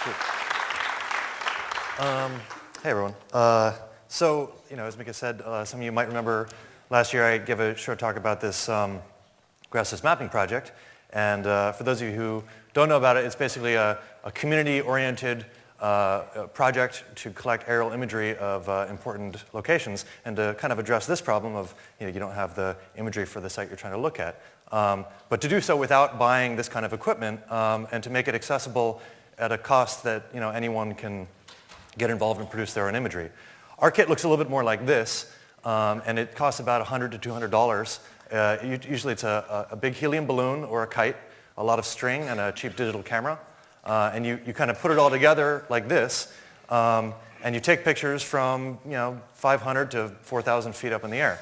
Hey everyone. So, as Mika said, some of you might remember last year I gave a short talk about this grassless mapping project. And for those of you who don't know about it, it's basically a community-oriented project to collect aerial imagery of important locations and to kind of address this problem of you don't have the imagery for the site you're trying to look at. But to do so without buying this kind of equipment and to make it accessible at a cost that anyone can get involved and produce their own imagery. Our kit looks a little bit more like this, and it costs about $100 to $200. Usually it's a big helium balloon or a kite, a lot of string, and a cheap digital camera. And you kind of put it all together like this, and you take pictures from 500 to 4,000 feet up in the air.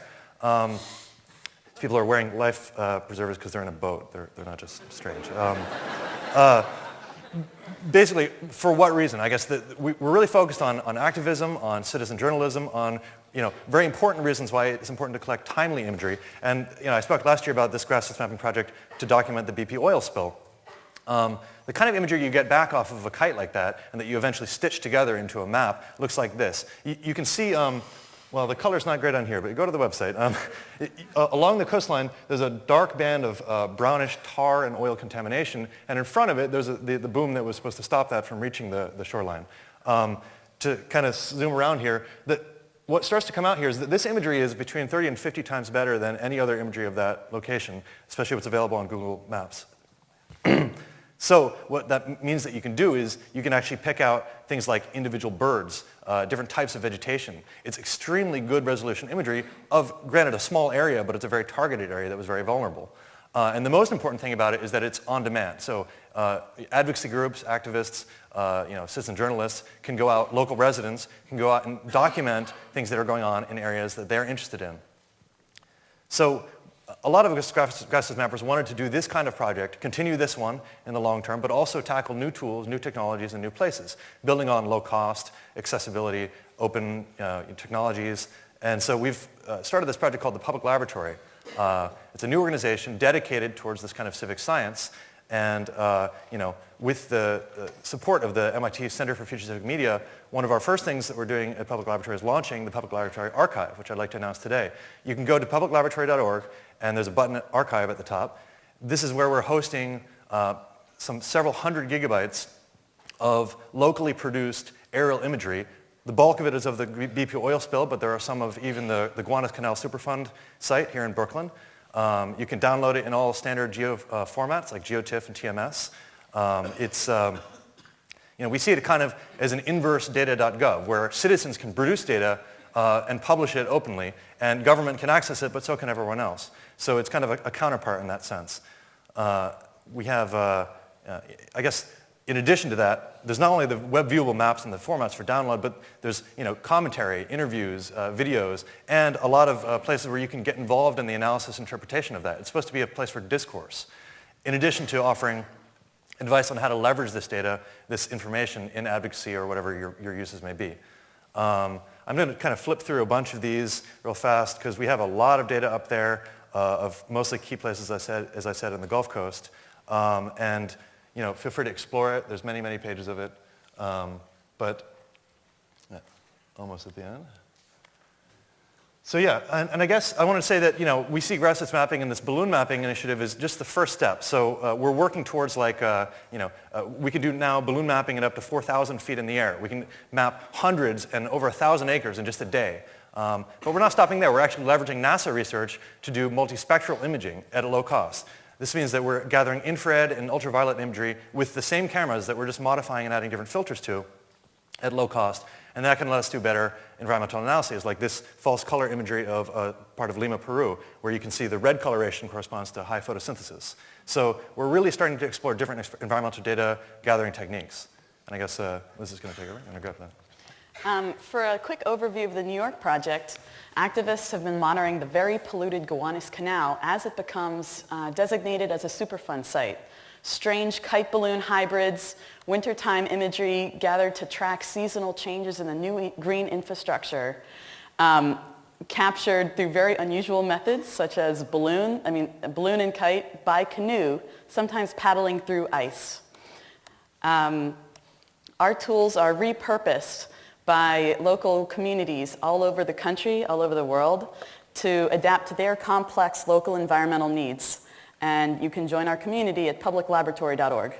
People are wearing life preservers because they're in a boat. They're not just strange. Basically, for what reason? I guess that we're really focused on activism, on citizen journalism, on very important reasons why it's important to collect timely imagery. And I spoke last year about this grassless mapping project to document the BP oil spill. The kind of imagery you get back off of a kite like that and that you eventually stitch together into a map looks like this. You can see, well, the color's not great on here, but go to the website. Along the coastline, there's a dark band of brownish tar and oil contamination, and in front of it, there's the boom that was supposed to stop that from reaching the shoreline. To kind of zoom around here, what starts to come out here is that this imagery is between 30 and 50 times better than any other imagery of that location, especially what's available on Google Maps. So what that means that you can do is you can actually pick out things like individual birds, different types of vegetation. It's extremely good resolution imagery of, granted, a small area, but it's a very targeted area that was very vulnerable. And the most important thing about it is that it's on demand. So advocacy groups, activists, citizen journalists can go out, local residents can go out and document things that are going on in areas that they're interested in. So a lot of us grassless mappers wanted to do this kind of project, continue this one in the long term, but also tackle new tools, new technologies, and new places, building on low cost, accessibility, open technologies. And so we've started this project called the Public Laboratory. It's a new organization dedicated towards this kind of civic science. And with the support of the MIT Center for Future Civic Media, one of our first things that we're doing at Public Laboratory is launching the Public Laboratory Archive, which I'd like to announce today. You can go to publiclaboratory.org, and there's a button, Archive, at the top. This is where we're hosting several hundred gigabytes of locally produced aerial imagery. The bulk of it is of the BP oil spill, but there are some of even the Gowanus Canal Superfund site here in Brooklyn. You can download it in all standard geo formats like GeoTIFF and TMS. We see it kind of as an inverse data.gov, where citizens can produce data and publish it openly, and government can access it, but so can everyone else. So it's kind of a counterpart in that sense. We have, I guess, in addition to that, there's not only the web viewable maps and the formats for download, but there's commentary, interviews, videos, and a lot of places where you can get involved in the analysis and interpretation of that. It's supposed to be a place for discourse, in addition to offering advice on how to leverage this data, this information in advocacy or whatever your uses may be. I'm going to kind of flip through a bunch of these real fast because we have a lot of data up there of mostly key places, as I said, in the Gulf Coast. And feel free to explore it. There's many, many pages of it. But almost at the end. So yeah, and I guess I want to say that we see grassless mapping and this balloon mapping initiative is just the first step. So we're working towards we can do now balloon mapping at up to 4,000 feet in the air. We can map hundreds and over 1,000 acres in just a day. But we're not stopping there. We're actually leveraging NASA research to do multispectral imaging at a low cost. This means that we're gathering infrared and ultraviolet imagery with the same cameras that we're just modifying and adding different filters to at low cost. And that can let us do better environmental analyses, like this false color imagery of a part of Lima, Peru, where you can see the red coloration corresponds to high photosynthesis. So we're really starting to explore different environmental data gathering techniques. And I guess Liz is going to take over. I'm going to grab that. For a quick overview of the New York project, activists have been monitoring the very polluted Gowanus Canal as it becomes designated as a Superfund site. Strange kite balloon hybrids, wintertime imagery gathered to track seasonal changes in the new green infrastructure, captured through very unusual methods such as balloon and kite by canoe, sometimes paddling through ice. Our tools are repurposed by local communities all over the country, all over the world, to adapt to their complex local environmental needs. And you can join our community at publiclaboratory.org.